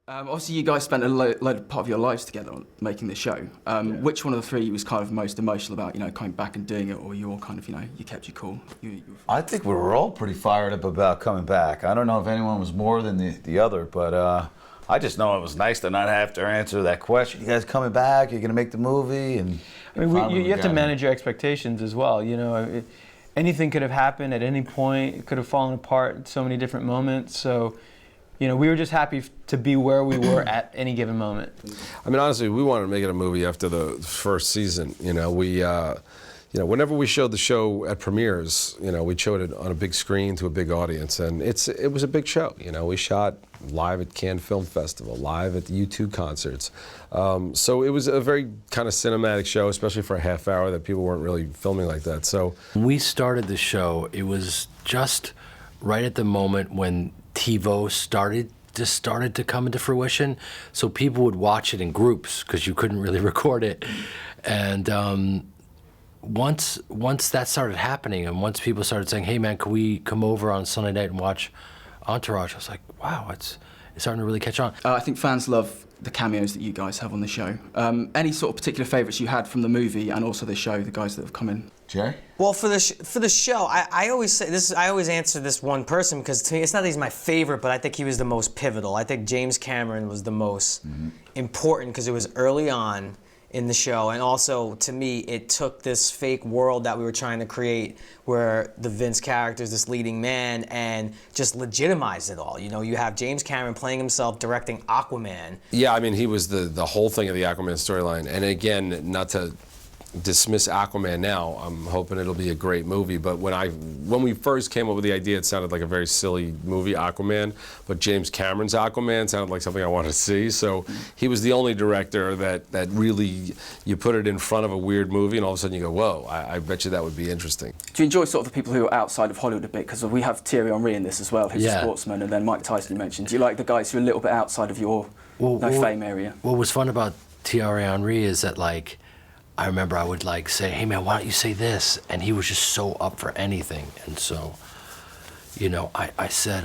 Obviously, you guys spent a load part of your lives together on making this show. Which one of the three was kind of most emotional about, coming back and doing it, or you all kind of, you kept your cool? I think we were all pretty fired up about coming back. I don't know if anyone was more than the other, but I just know it was nice to not have to answer that question. You guys coming back? You're going to make the movie? And I mean, you have to manage your expectations as well. Anything could have happened at any point. It could have fallen apart at so many different moments. So, we were just happy to be where we were at any given moment. I mean, honestly, we wanted to make it a movie after the first season. Whenever we showed the show at premieres, we showed it on a big screen to a big audience, and it was a big show. We shot live at Cannes Film Festival, live at the U2 concerts. So it was a very kind of cinematic show, especially for a half hour that people weren't really filming like that. So when we started the show, it was just right at the moment when TiVo started to come into fruition. So people would watch it in groups because you couldn't really record it. And once that started happening, and once people started saying, "Hey man, can we come over on Sunday night and watch Entourage?" I was like, wow, it's starting to really catch on. I think fans love the cameos that you guys have on the show. Any sort of particular favourites you had from the movie and also the show, the guys that have come in? Jerry? Well, for the show, I always say this. I always answer this one person because to me, it's not that he's my favorite, but I think he was the most pivotal. I think James Cameron was the most important because it was early on in the show, and also to me it took this fake world that we were trying to create where the Vince character is this leading man and just legitimized it all. You have James Cameron playing himself directing Aquaman. Yeah, I mean, he was the whole thing of the Aquaman storyline. And again, not to dismiss Aquaman now, I'm hoping it'll be a great movie, but when we first came up with the idea, it sounded like a very silly movie, Aquaman, but James Cameron's Aquaman sounded like something I wanted to see. So he was the only director that really, you put it in front of a weird movie and all of a sudden you go, whoa, I bet you that would be interesting. Do you enjoy sort of the people who are outside of Hollywood a bit? Because we have Thierry Henry in this as well, who's a sportsman, and then Mike Tyson you mentioned. Do you like the guys who are a little bit outside of your fame area? What was fun about Thierry Henry is that, like, I remember I would say, "Hey man, why don't you say this?" And he was just so up for anything. And so, I said,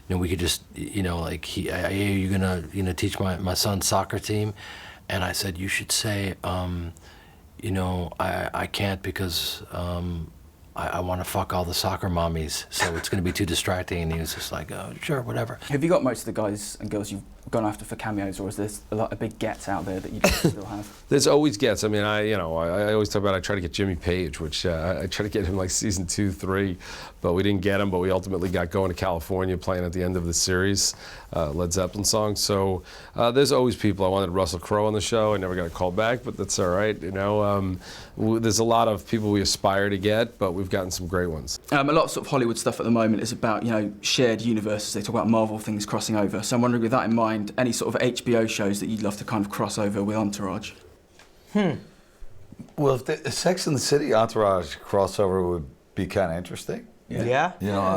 we could just, I hear you're gonna, teach my son's soccer team, and I said you should say, I can't because I want to fuck all the soccer mommies, so it's gonna be too distracting. And he was just like, "Oh, sure, whatever." Have you got most of the guys and girls you've gone after for cameos, or is there a big gets out there that you still have? There's always gets. I mean, I always talk about I try to get Jimmy Page, which I try to get him like season 2, 3, but we didn't get him. But we ultimately got going to California, playing at the end of the series, Led Zeppelin song. So there's always people. I wanted Russell Crowe on the show. I never got a call back, but that's all right. There's a lot of people we aspire to get, but we've gotten some great ones. A lot of sort of Hollywood stuff at the moment is about shared universes. They talk about Marvel things crossing over. So I'm wondering, with that in mind, any sort of HBO shows that you'd love to kind of cross over with Entourage? Well, if the Sex and the City Entourage crossover would be kind of interesting. Yeah.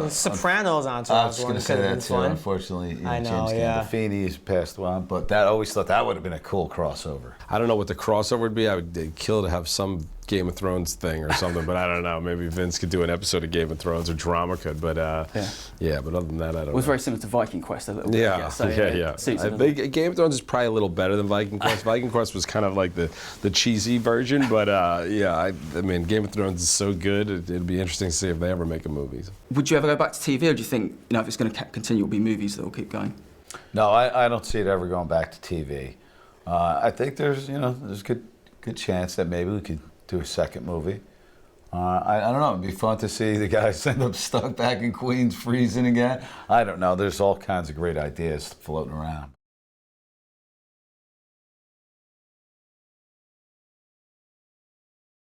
Sopranos Entourage. I was just going to say that too. Unfortunately, I know, James Gandolfini has passed on, but I always thought that would have been a cool crossover. I don't know what the crossover would be. I would kill to have some Game of Thrones thing or something, but I don't know. Maybe Vince could do an episode of Game of Thrones, or drama could, but but other than that, I don't know. It was very similar to Viking Quest a little bit. Yeah. Game of Thrones is probably a little better than Viking Quest. Viking Quest was kind of like the cheesy version, but I mean, Game of Thrones is so good, it'd be interesting to see if they ever make a movie. Would you ever go back to TV, or do you think if it's going to continue, it'll be movies that will keep going? No, I don't see it ever going back to TV. I think there's good chance that maybe we could do a second movie. I don't know. It'd be fun to see the guys end up stuck back in Queens freezing again. I don't know. There's all kinds of great ideas floating around.